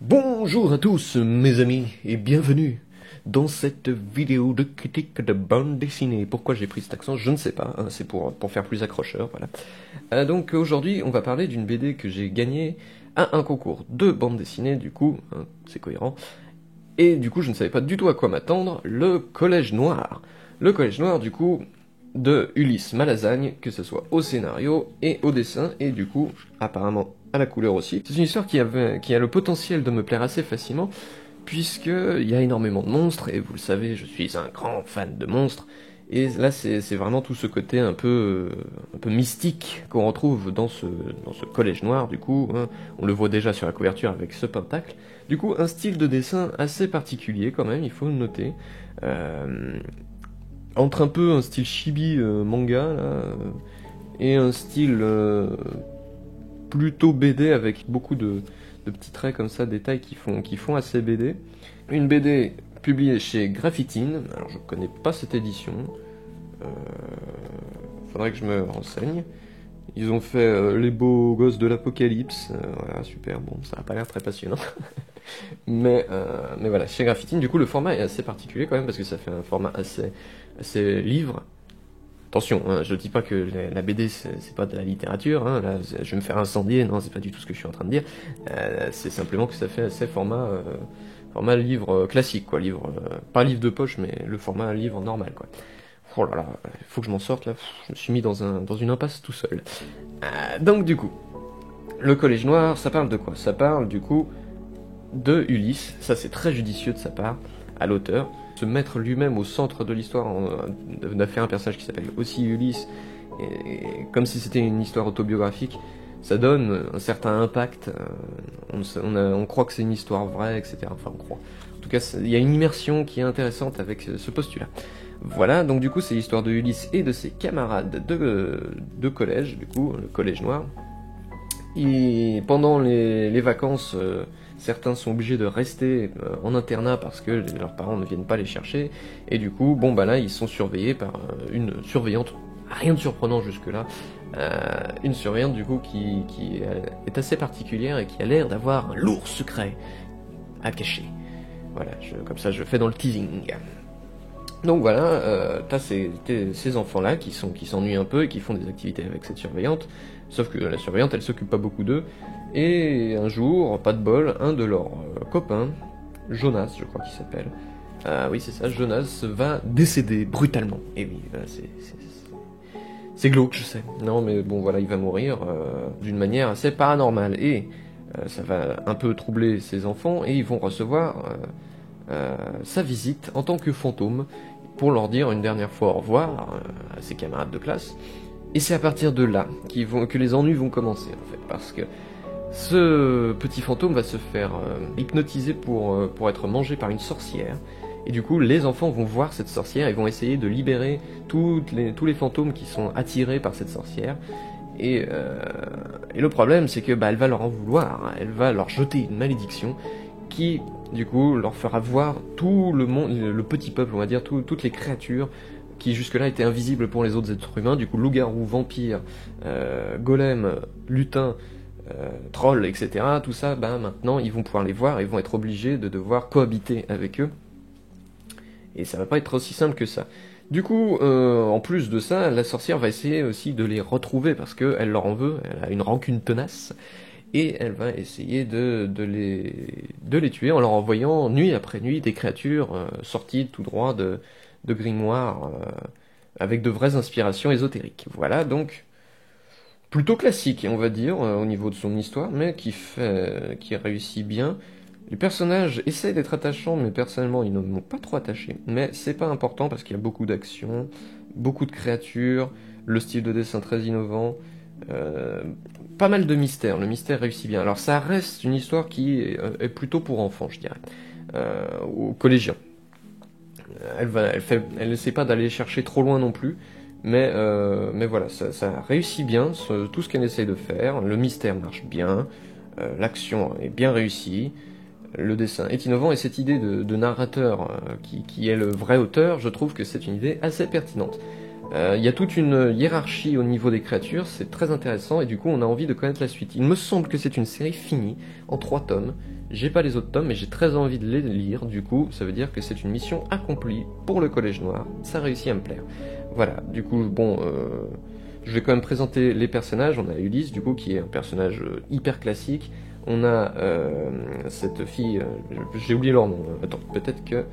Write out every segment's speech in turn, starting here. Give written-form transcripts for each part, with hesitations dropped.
Bonjour à tous mes amis et bienvenue dans cette vidéo de critique de bande dessinée. Pourquoi j'ai pris cet accent, je ne sais pas, hein, c'est pour faire plus accrocheur, voilà. Donc aujourd'hui on va parler d'une BD que j'ai gagnée à un concours de bande dessinée, du coup, hein, c'est cohérent. Et du coup je ne savais pas du tout à quoi m'attendre, le Collège Noir. Le Collège Noir du coup de Ulysse Malasagne, que ce soit au scénario et au dessin, et du coup apparemment à la couleur aussi. C'est une histoire qui a le potentiel de me plaire assez facilement, puisqu'il y a énormément de monstres, et vous le savez, je suis un grand fan de monstres, et là c'est vraiment tout ce côté un peu mystique qu'on retrouve dans ce Collège Noir, du coup, hein. On le voit déjà sur la couverture avec ce pentacle. Du coup, un style de dessin assez particulier quand même, il faut le noter. Entre un peu un style chibi manga, là, et un style plutôt BD avec beaucoup de petits traits comme ça, détails qui font assez BD. Une BD publiée chez Graphitine, alors je connais pas cette édition, faudrait que je me renseigne. Ils ont fait Les Beaux Gosses de l'Apocalypse, voilà, super, bon, ça a pas l'air très passionnant. mais voilà, chez Graphitine, du coup, le format est assez particulier quand même, parce que ça fait un format assez livre. Attention, hein, je dis pas que la BD c'est pas de la littérature, hein, là je vais me faire incendier, non, c'est pas du tout ce que je suis en train de dire. C'est simplement que ça fait assez format livre classique, quoi, livre, pas livre de poche, mais le format livre normal, quoi. Oh là là, il faut que je m'en sorte là, je me suis mis dans une impasse tout seul. Donc du coup, le Collège Noir, ça parle de quoi? Ça parle du coup de Ulysse, ça c'est très judicieux de sa part, à l'auteur. Se mettre lui-même au centre de l'histoire, on a fait un personnage qui s'appelle aussi Ulysse, et comme si c'était une histoire autobiographique, ça donne un certain impact, on croit que c'est une histoire vraie, etc. Enfin on croit. En tout cas, il y a une immersion qui est intéressante avec ce postulat. Voilà, donc du coup c'est l'histoire de Ulysse et de ses camarades de collège, du coup, le Collège Noir. Et pendant les vacances, certains sont obligés de rester en internat parce que leurs parents ne viennent pas les chercher. Et du coup, bon bah là, ils sont surveillés par une surveillante. Rien de surprenant jusque-là. Une surveillante du coup qui est assez particulière et qui a l'air d'avoir un lourd secret à cacher. Voilà, comme ça je fais dans le teasing. Donc voilà, t'as ces enfants-là qui s'ennuient un peu et qui font des activités avec cette surveillante, sauf que la surveillante, elle s'occupe pas beaucoup d'eux, et un jour, pas de bol, un de leurs copains, Jonas, je crois qu'il s'appelle, oui c'est ça, Jonas va décéder brutalement, et oui, c'est glauque, je sais, non mais bon voilà, il va mourir d'une manière assez paranormale, et ça va un peu troubler ses enfants, et ils vont recevoir sa visite en tant que fantôme, pour leur dire une dernière fois au revoir à ses camarades de classe. Et c'est à partir de là que les ennuis vont commencer, en fait, parce que ce petit fantôme va se faire hypnotiser pour être mangé par une sorcière. Et du coup, les enfants vont voir cette sorcière et vont essayer de libérer tous les fantômes qui sont attirés par cette sorcière. Et le problème, c'est que elle va leur en vouloir, hein. Elle va leur jeter une malédiction qui, du coup, leur fera voir tout le monde, le petit peuple, on va dire, toutes les créatures qui jusque-là étaient invisibles pour les autres êtres humains, du coup, loup-garou, vampire, golem, lutin, troll, etc., tout ça, maintenant, ils vont pouvoir les voir et vont être obligés de devoir cohabiter avec eux. Et ça va pas être aussi simple que ça. Du coup, en plus de ça, la sorcière va essayer aussi de les retrouver, parce qu'elle leur en veut, elle a une rancune tenace, et elle va essayer de les tuer en leur envoyant nuit après nuit des créatures sorties tout droit de grimoires avec de vraies inspirations ésotériques. Voilà, donc plutôt classique, on va dire, au niveau de son histoire, mais qui réussit bien. Les personnages essayent d'être attachants, mais personnellement ils ne m'ont pas trop attaché. Mais c'est pas important parce qu'il y a beaucoup d'action, beaucoup de créatures, le style de dessin très innovant. Pas mal de mystères, le mystère réussit bien. Alors ça reste une histoire qui est plutôt pour enfants, je dirais, aux collégiens. Elle essaie pas d'aller chercher trop loin non plus, mais voilà, ça réussit bien, tout ce qu'elle essaie de faire, le mystère marche bien, l'action est bien réussie, le dessin est innovant, et cette idée de narrateur qui est le vrai auteur, je trouve que c'est une idée assez pertinente. Il y a toute une hiérarchie au niveau des créatures, c'est très intéressant, et du coup on a envie de connaître la suite. Il me semble que c'est une série finie, en 3 tomes, J'ai pas les autres tomes, mais j'ai très envie de les lire, du coup, ça veut dire que c'est une mission accomplie pour le Collège Noir, ça réussit à me plaire. Voilà, du coup, bon, je vais quand même présenter les personnages. On a Ulysse, du coup, qui est un personnage hyper classique. On a cette fille, j'ai oublié leur nom, attends, peut-être que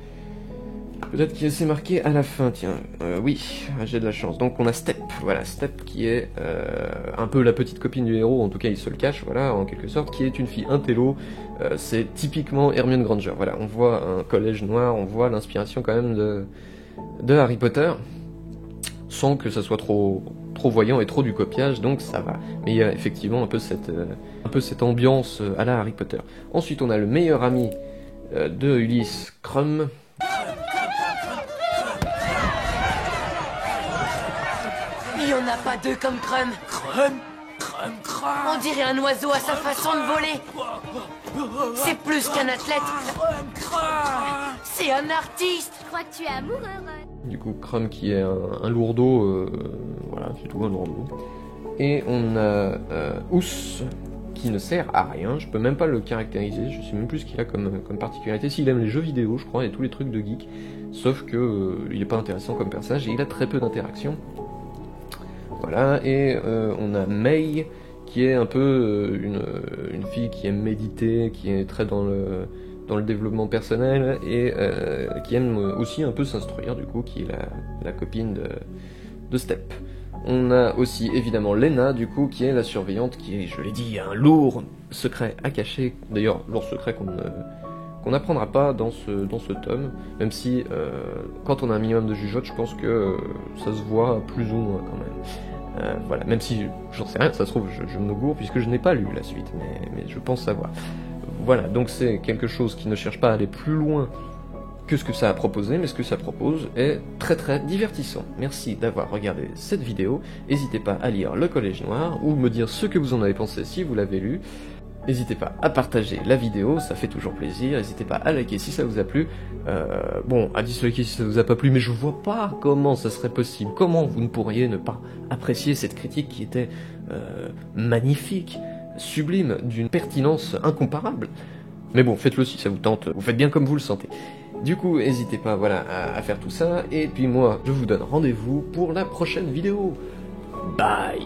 c'est marqué à la fin, tiens. Oui, j'ai de la chance. Donc on a Step, voilà, Step qui est un peu la petite copine du héros, en tout cas il se le cache, voilà, en quelque sorte, qui est une fille intello. C'est typiquement Hermione Granger, voilà, on voit un collège noir, on voit l'inspiration quand même de Harry Potter, sans que ça soit trop voyant et trop du copiage, donc ça va. Mais il y a effectivement un peu cette ambiance à la Harry Potter. Ensuite on a le meilleur ami de Ulysse, Krum. Il n'y en a pas deux comme Krum. Krum, Krum, Krum. On dirait un oiseau à sa façon de voler. C'est plus qu'un athlète. Krum, Krum. C'est un artiste. Je crois que tu es amoureux, Ron. Du coup, Krum qui est un lourdeau, voilà, c'est tout, un lourdeau. Et on a Ous, qui ne sert à rien, je peux même pas le caractériser, je sais même plus ce qu'il a comme particularité. S'il aime les jeux vidéo, je crois, et tous les trucs de geek, sauf que il est pas intéressant comme personnage, et il a très peu d'interaction. Voilà, et on a Mei, qui est un peu une fille qui aime méditer, qui est très dans le développement personnel, et qui aime aussi un peu s'instruire, du coup, qui est la copine de Step. On a aussi évidemment Lena, du coup, qui est la surveillante, qui est, je l'ai dit, un lourd secret à cacher, d'ailleurs, lourd secret qu'on n'apprendra pas dans ce tome, même si, quand on a un minimum de jugeote, je pense que ça se voit plus ou moins quand même. Voilà, même si j'en sais rien, ça se trouve, je me gourre puisque je n'ai pas lu la suite, mais je pense savoir. Voilà, donc c'est quelque chose qui ne cherche pas à aller plus loin que ce que ça a proposé, mais ce que ça propose est très très divertissant. Merci d'avoir regardé cette vidéo, n'hésitez pas à lire Le Collège Noir, ou me dire ce que vous en avez pensé si vous l'avez lu. N'hésitez pas à partager la vidéo, ça fait toujours plaisir. N'hésitez pas à liker si ça vous a plu. Bon, à disliker si ça vous a pas plu, mais je vois pas comment ça serait possible. Comment vous ne pourriez ne pas apprécier cette critique qui était magnifique, sublime, d'une pertinence incomparable. Mais bon, faites-le si ça vous tente. Vous faites bien comme vous le sentez. Du coup, n'hésitez pas, voilà, à faire tout ça. Et puis moi, je vous donne rendez-vous pour la prochaine vidéo. Bye.